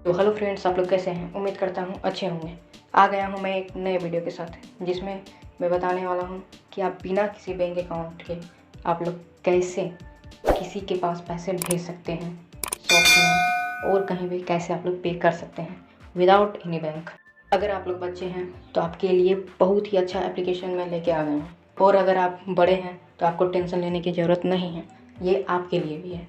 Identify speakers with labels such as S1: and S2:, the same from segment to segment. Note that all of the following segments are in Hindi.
S1: तो हेलो फ्रेंड्स, आप लोग कैसे हैं? उम्मीद करता हूँ अच्छे होंगे। आ गया हूँ मैं एक नए वीडियो के साथ, जिसमें मैं बताने वाला हूँ कि आप बिना किसी बैंक अकाउंट के आप लोग कैसे किसी के पास पैसे भेज सकते हैं, शॉप में और कहीं भी कैसे आप लोग पे कर सकते हैं विदाउट एनी बैंक। अगर आप लोग बच्चे हैं तो आपके लिए बहुत ही अच्छा एप्लीकेशन मैं लेके आ गया हूँ, और अगर आप बड़े हैं तो आपको टेंशन लेने की ज़रूरत नहीं है। ये आपके लिए भी है,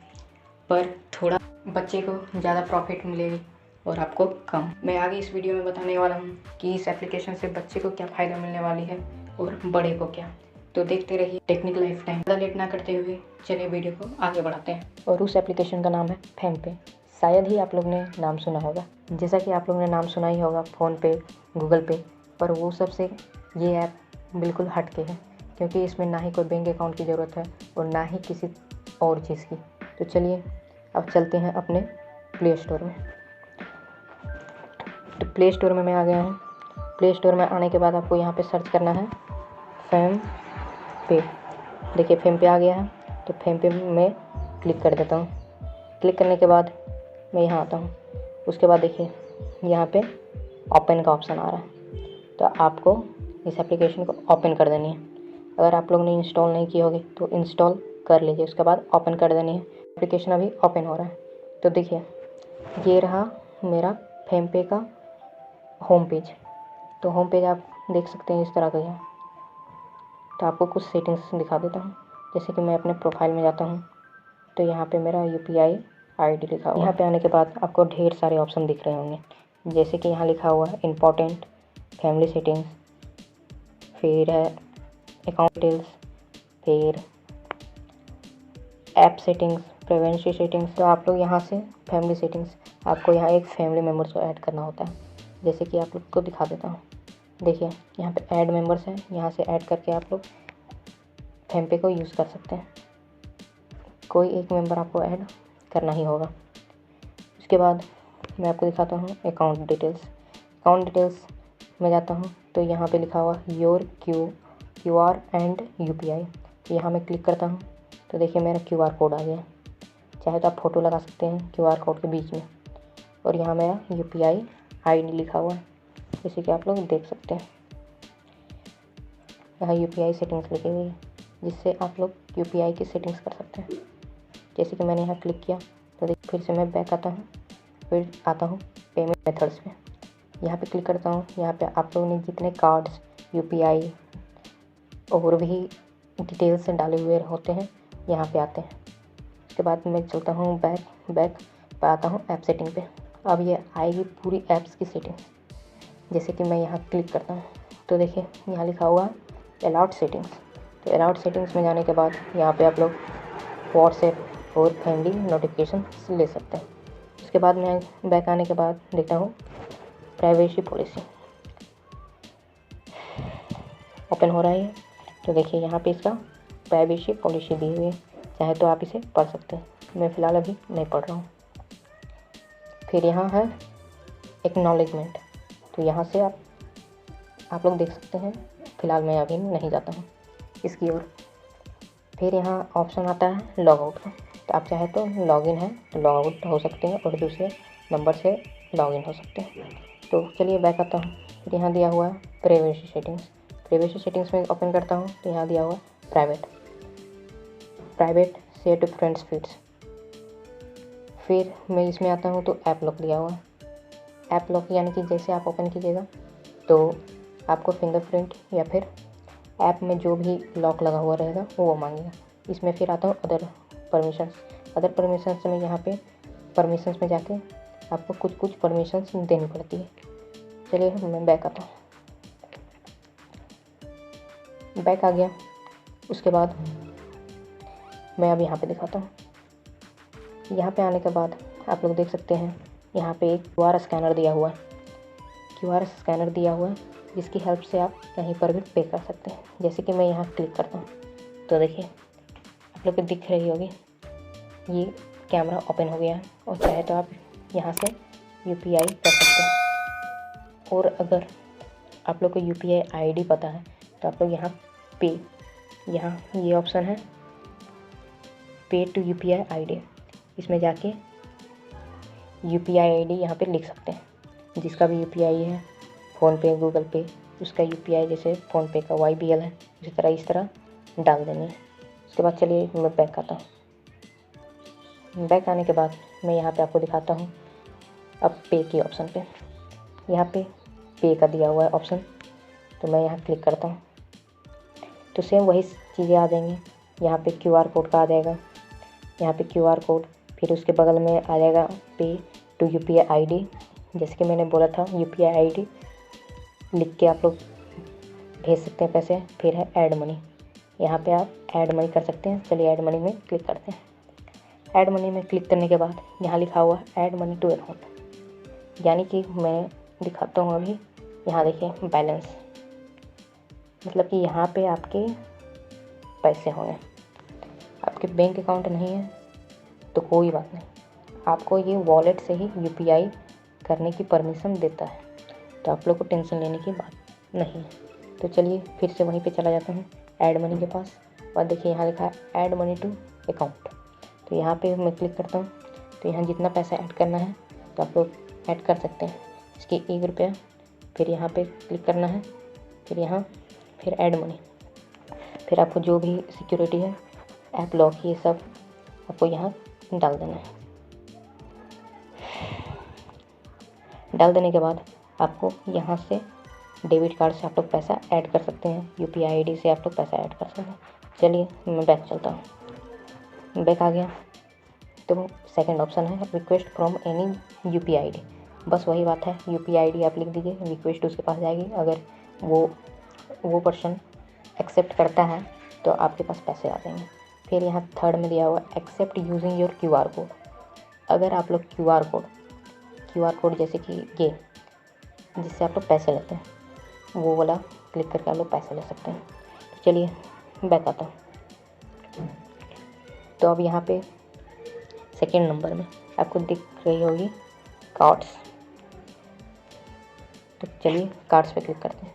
S1: पर थोड़ा बच्चे को ज़्यादा प्रॉफिट मिलेगी और आपको कम। मैं आगे इस वीडियो में बताने वाला हूँ कि इस एप्लीकेशन से बच्चे को क्या फ़ायदा मिलने वाली है और बड़े को क्या। तो देखते रहिए टेक्निक लाइफ टाइम। ज़्यादा लेट ना करते हुए चलिए वीडियो को आगे बढ़ाते हैं। और उस एप्लीकेशन का नाम है फेमपे। शायद ही आप लोग ने नाम सुना होगा, जैसा कि आप लोग ने नाम सुना ही होगा फ़ोनपे, गूगल पे, पर वो सबसे ये ऐप बिल्कुल हट के है, क्योंकि इसमें ना ही कोई बैंक अकाउंट की ज़रूरत है और ना ही किसी और चीज़ की। तो चलिए अब चलते हैं अपने प्ले स्टोर में। तो प्ले स्टोर में मैं आ गया हूँ। प्ले स्टोर में आने के बाद आपको यहाँ पे सर्च करना है फेम पे। देखिए फेम पे आ गया है, तो फेम पे में क्लिक कर देता हूँ। क्लिक करने के बाद मैं यहाँ आता हूँ। उसके बाद देखिए यहाँ पे ओपन का ऑप्शन आ रहा है, तो आपको इस एप्लीकेशन को ओपन कर देनी है। अगर आप लोग ने इंस्टॉल नहीं की होगी तो इंस्टॉल कर लीजिए, उसके बाद ओपन कर देनी है। एप्लीकेशन अभी ओपन हो रहा है। तो देखिए ये रहा मेरा फेम पे का होम पेज। तो होम पेज आप देख सकते हैं इस तरह का है। तो आपको कुछ सेटिंग्स दिखा देता हूँ। जैसे कि मैं अपने प्रोफाइल में जाता हूँ, तो यहाँ पे मेरा UPI ID लिखा हुआ है। यहाँ पे आने के बाद आपको ढेर सारे ऑप्शन दिख रहे होंगे, जैसे कि यहाँ लिखा हुआ है इम्पोर्टेंट, फैमिली सेटिंग्स, फिर है अकाउंट डिटेल्स, फिर ऐप सेटिंग्स, प्राइवेसी सेटिंग्स। तो आप लोग यहाँ से फैमिली सेटिंग्स, आपको यहाँ एक फैमिली मेम्बर्स को ऐड करना होता है। जैसे कि आप लोग को दिखा देता हूँ। देखिए यहाँ पे ऐड मेंबर्स हैं, यहाँ से ऐड करके आप लोग फेमपे को यूज़ कर सकते हैं। कोई एक मेंबर आपको ऐड करना ही होगा। उसके बाद मैं आपको दिखाता हूँ अकाउंट डिटेल्स। अकाउंट डिटेल्स में जाता हूँ, तो यहाँ पे लिखा हुआ योर QR एंड UPI। यहाँ मैं क्लिक करता हूँ, तो देखिए मेरा QR कोड आ गया। चाहे तो आप फ़ोटो लगा सकते हैं QR कोड के बीच में, और यहाँ मेरा UPI ID लिखा हुआ है, जैसे कि आप लोग देख सकते हैं। यहाँ UPI सेटिंग्स लिखी हुई है, जिससे आप लोग UPI की सेटिंग्स कर सकते हैं। जैसे कि मैंने यहाँ क्लिक किया, तो देखिए फिर से मैं बैक आता हूँ, फिर आता हूँ पेमेंट मेथड्स पे। यहाँ पे क्लिक करता हूँ। यहाँ पे आप लोगों ने जितने कार्ड्स, UPI और भी डिटेल्स डाले हुए होते हैं यहाँ पे आते हैं। उसके बाद मैं चलता हूँ बैक पे आता हूँ ऐप सेटिंग पे। अब ये आएगी पूरी ऐप्स की सेटिंग्स। जैसे कि मैं यहाँ क्लिक करता हूँ, तो देखिए यहाँ लिखा हुआ अलाउड सेटिंग्स। तो अलाउड सेटिंग्स में जाने के बाद यहाँ पे आप लोग व्हाट्सएप और फैमिली नोटिफिकेशन ले सकते हैं। उसके बाद मैं बैक आने के बाद देखता हूँ प्राइवेसी पॉलिसी ओपन हो रहा है। तो देखिए यहाँ पे इसका प्राइवेसी पॉलिसी दी हुई है, चाहे तो आप इसे पढ़ सकते हैं। मैं फ़िलहाल अभी नहीं पढ़ रहा हूँ। फिर यहाँ है एक्नॉलेजमेंट, तो यहाँ से आप लोग देख सकते हैं। फ़िलहाल मैं अभी नहीं जाता हूँ इसकी ओर। फिर यहाँ ऑप्शन आता है लॉग आउट का, तो आप चाहे तो लॉगिन है तो लॉग आउट हो सकते हैं और दूसरे नंबर से लॉगिन हो सकते हैं। तो चलिए बैक आता हूँ। फिर यहाँ दिया हुआ है प्राइवेसी सेटिंग्स। प्राइवेसी सेटिंग्स में ओपन करता हूँ, तो यहाँ दिया हुआ private share to friends feeds. फिर मैं इसमें आता हूँ, तो ऐप लॉक दिया हुआ है। ऐप लॉक यानी कि जैसे आप ओपन कीजिएगा तो आपको फिंगरप्रिंट या फिर ऐप में जो भी लॉक लगा हुआ रहेगा वो मांगेगा। इसमें फिर आता हूँ अदर परमिशंस में यहाँ पे परमिशंस में जाके आपको कुछ परमिशंस देनी पड़ती है। चलिए मैं बैक आता हूँ। बैक आ गया। उसके बाद मैं अब यहाँ पे दिखाता हूँ। यहाँ पे आने के बाद आप लोग देख सकते हैं यहाँ पे एक QR स्कैनर दिया हुआ है। QR स्कैनर दिया हुआ है, जिसकी हेल्प से आप कहीं पर भी पे कर सकते हैं। जैसे कि मैं यहाँ क्लिक करता हूँ, तो देखिए आप लोग को दिख रही होगी ये कैमरा ओपन हो गया है, और चाहे तो आप यहाँ से UPI कर सकते हैं। और अगर आप लोग को UPI ID पता है तो आप लोग यहाँ ये ऑप्शन है पे टू UPI ID, इसमें जाके UPI ID यहाँ पे लिख सकते हैं। जिसका भी UPI है, फ़ोनपे, गूगल पे, उसका UPI, जैसे फ़ोनपे का YBL है, उसी तरह इस तरह डाल देनी है। उसके बाद चलिए मैं बैक आता हूँ। बैक आने के बाद मैं यहाँ पे आपको दिखाता हूँ अब पे की ऑप्शन पे। यहाँ पे का दिया हुआ है ऑप्शन, तो मैं यहाँ क्लिक करता हूँ तो सेम वही चीज़ें आ जाएंगी। यहाँ पे QR कोड का आ जाएगा, यहाँ पे QR कोड, फिर उसके बगल में आ जाएगा पे टू UPI ID। जैसे कि मैंने बोला था, UPI ID लिख के आप लोग भेज सकते हैं पैसे। फिर है ऐड मनी, यहाँ पे आप ऐड मनी कर सकते हैं। चलिए ऐड मनी में क्लिक करते हैं। ऐड मनी में क्लिक करने के बाद यहाँ लिखा हुआ है ऐड मनी टू अकाउंट, यानी कि मैं दिखाता हूँ अभी। यहाँ देखिए बैलेंस, मतलब कि यहाँ पे आपके पैसे होंगे। आपके बैंक अकाउंट नहीं है तो कोई बात नहीं, आपको ये वॉलेट से ही UPI करने की परमिशन देता है, तो आप लोग को टेंशन लेने की बात नहीं है। तो चलिए फिर से वहीं पे चला जाता हूँ ऐड मनी के पास। और देखिए यहाँ लिखा है ऐड मनी टू अकाउंट, तो यहाँ पे मैं क्लिक करता हूँ। तो यहाँ जितना पैसा ऐड करना है तो आप लोग ऐड कर सकते हैं। इसकी 1 रुपया, फिर यहाँ पे क्लिक करना है, फिर यहाँ फिर ऐड मनी, फिर आपको जो भी सिक्योरिटी है, ऐप लॉक, ये सब आपको यहाँ डाल देना है। डाल देने के बाद आपको यहाँ से डेबिट कार्ड से आप लोग पैसा ऐड कर सकते हैं, UPI ID से आप लोग पैसा ऐड कर सकते हैं। चलिए मैं बैक चलता हूँ। बैक आ गया तो सेकंड ऑप्शन है request from any UPI ID। बस वही बात है, UPI ID आप लिख दीजिए, रिक्वेस्ट उसके पास जाएगी। अगर वो पर्सन एक्सेप्ट करता है तो आपके पास पैसे आ जाएंगे। फिर यहाँ थर्ड में दिया हुआ accept using your QR code. अगर आप लोग QR कोड जैसे कि ये जिससे आप लोग पैसे लेते हैं, वो वाला क्लिक करके आप लोग पैसे ले सकते हैं। तो चलिए बैक आता हूँ। तो अब यहाँ पे सेकेंड नंबर में आपको दिख रही होगी कार्ड्स। तो चलिए कार्ड्स पे क्लिक करते हैं।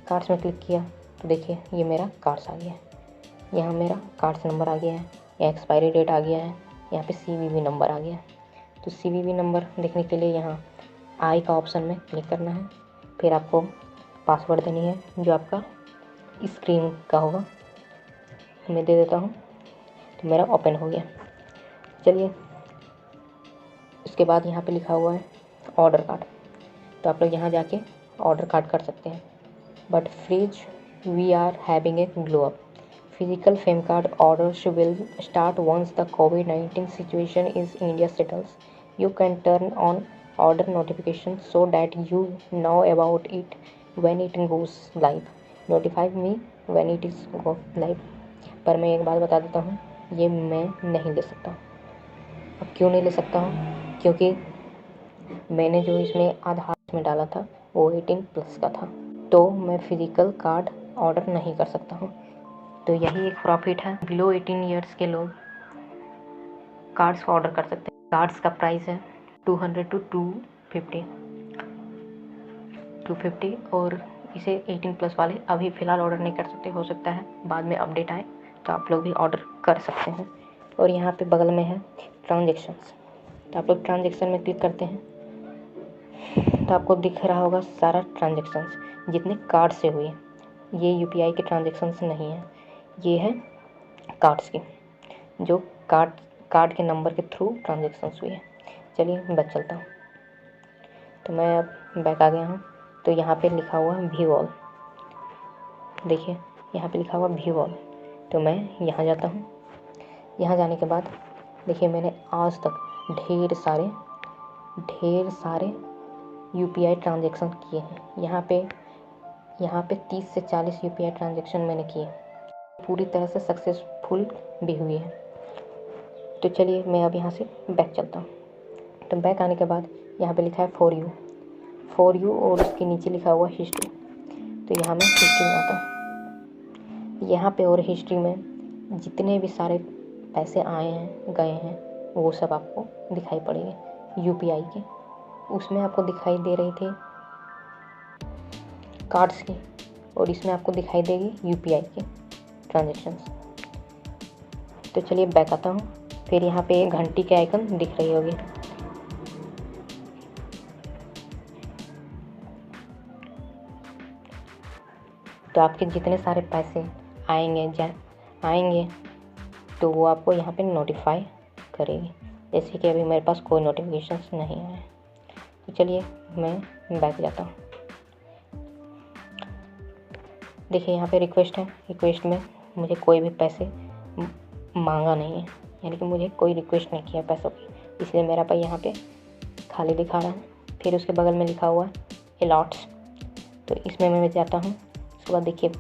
S1: कार्ड्स में क्लिक किया तो देखिए ये मेरा कार्ड्स आ गया है। यहाँ मेरा कार्ड्स नंबर आ गया है, यहाँ एक्सपायरी डेट आ गया है, यहाँ पे CVV नंबर आ गया है। तो CVV नंबर देखने के लिए यहाँ आई का ऑप्शन में क्लिक करना है। फिर आपको पासवर्ड देनी है जो आपका स्क्रीन का होगा, मैं दे देता हूँ। तो मेरा ओपन हो गया। चलिए उसके बाद यहाँ पे लिखा हुआ है ऑर्डर कार्ड, तो आप लोग यहाँ जाके ऑर्डर कार्ड कर सकते हैं। But fridge we are having a glow up, physical fame card orders will start once the COVID-19 situation is India settles. You can turn on order notification so that you know about it when it goes live. Notify me when it is go live. पर मैं एक बात बता देता हूँ, ये मैं नहीं ले सकता। अब क्यों नहीं ले सकता हूँ? क्योंकि मैंने जो इसमें आधार में डाला था वो 18+ का था, तो मैं फिज़िकल कार्ड ऑर्डर नहीं कर सकता हूँ। तो यही एक प्रॉफिट है, बिलो 18 ईयर्स के लोग कार्ड्स को ऑर्डर कर सकते हैं। कार्ड्स का प्राइस है 200 to 250 और इसे 18+ वाले अभी फ़िलहाल ऑर्डर नहीं कर सकते। हो सकता है बाद में अपडेट आए तो आप लोग भी ऑर्डर कर सकते हैं। और यहाँ पे बगल में है ट्रांजेक्शन्स, तो आप लोग ट्रांजेक्शन में क्लिक करते हैं तो आपको दिख रहा होगा सारा ट्रांजेक्शन्स जितने कार्ड से हुए। ये UPI के ट्रांजेक्शन्स नहीं है, ये है कार्ड्स की, जो कार्ड के नंबर के थ्रू ट्रांजेक्शन्स हुए हैं। चलिए बैक चलता हूँ। तो मैं अब बैक आ गया हूँ। तो यहाँ पे लिखा हुआ है व्यू ऑल, देखिए यहाँ पे लिखा हुआ व्यू ऑल। तो मैं यहाँ जाता हूँ। यहाँ जाने के बाद देखिए मैंने आज तक ढेर सारे UPI ट्रांजेक्शन किए हैं। यहाँ पे 30 से 40 UPI ट्रांजेक्शन मैंने किए, पूरी तरह से सक्सेसफुल भी हुई है। तो चलिए मैं अब यहाँ से बैक चलता हूँ। तो बैक आने के बाद यहाँ पे लिखा है फॉर यू और उसके नीचे लिखा हुआ हिस्ट्री। तो यहाँ मैं हिस्ट्री में आता हूँ। यहाँ पे और हिस्ट्री में जितने भी सारे पैसे आए हैं गए हैं वो सब आपको दिखाई पड़ेंगे UPI के। उसमें आपको दिखाई दे रही थी कार्ड्स की और इसमें आपको दिखाई देगी UPI के ट्रांजेक्शन्स। तो चलिए बैक आता हूँ। फिर यहाँ पे घंटी के आइकन दिख रही होगी, तो आपके जितने सारे पैसे आएंगे तो वो आपको यहाँ पे नोटिफाई करेगी। जैसे कि अभी मेरे पास कोई नोटिफिकेशंस नहीं आए। तो चलिए मैं बैक जाता हूँ। देखिए यहाँ पे रिक्वेस्ट है, रिक्वेस्ट में मुझे कोई भी पैसे मांगा नहीं है, यानी कि मुझे कोई रिक्वेस्ट नहीं किया पैसों की, इसलिए मेरा पे यहाँ पे खाली दिखा रहा है। फिर उसके बगल में लिखा हुआ है अलॉट्स, तो इसमें मैं जाता हूँ। उसके बाद देखिए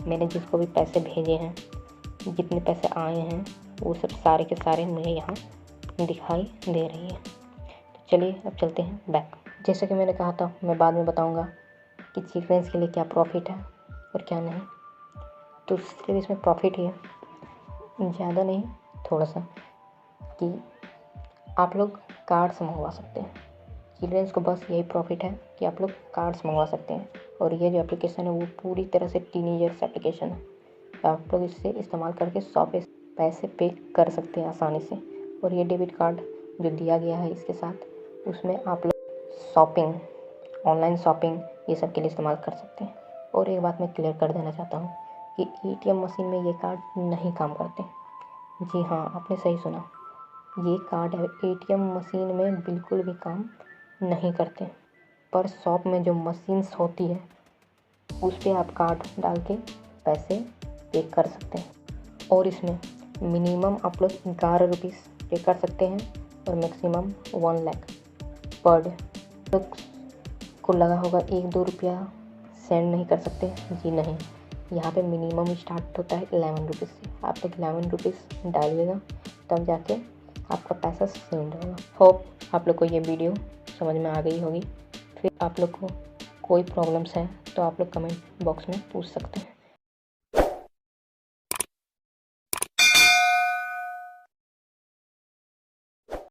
S1: मैंने जिसको भी पैसे भेजे हैं, जितने पैसे आए हैं, वो सब सारे के सारे मुझे यहाँ दिखाई दे रही है। तो चलिए अब चलते हैं बैक। जैसे कि मैंने कहा था, मैं बाद में बताऊँगा कि चिल्ड्रेंस के लिए क्या प्रॉफिट है और क्या नहीं। तो सिर्फ इसमें प्रॉफिट ही है, ज़्यादा नहीं, थोड़ा सा, कि आप लोग कार्ड्स मंगवा सकते हैं। चिल्ड्रेंस को बस यही प्रॉफिट है कि आप लोग कार्ड्स मंगवा सकते हैं। और ये जो एप्लीकेशन है वो पूरी तरह से टीनेजर्स एप्लीकेशन है। तो आप लोग इससे इस्तेमाल करके 100 पैसे पे कर सकते हैं आसानी से। और ये डेबिट कार्ड जो दिया गया है इसके साथ, उसमें आप लोग शॉपिंग, ऑनलाइन शॉपिंग, ये सब के लिए इस्तेमाल कर सकते हैं। और एक बात मैं क्लियर कर देना चाहता हूँ कि ATM मशीन में ये कार्ड नहीं काम करते। जी हाँ, आपने सही सुना, ये कार्ड ATM मशीन में बिल्कुल भी काम नहीं करते। पर शॉप में जो मशीन्स होती है उस पर आप कार्ड डाल के पैसे पे कर सकते हैं। और इसमें मिनिमम आप लोग 11 रुपीज़ पे कर सकते हैं और मैक्सिमम 1 लाख पर डे। लोग को लगा होगा 1-2 रुपया सेंड नहीं कर सकते, जी नहीं, यहाँ पे मिनिमम स्टार्ट होता है 11 रुपीज़ से। आप लोग 11 रुपीज़ डालिएगा तब जाके आपका पैसा सेंड होगा। होप आप लोग को ये वीडियो समझ में आ गई होगी। फिर आप लोग को कोई प्रॉब्लम्स है तो आप लोग कमेंट बॉक्स में पूछ सकते हैं।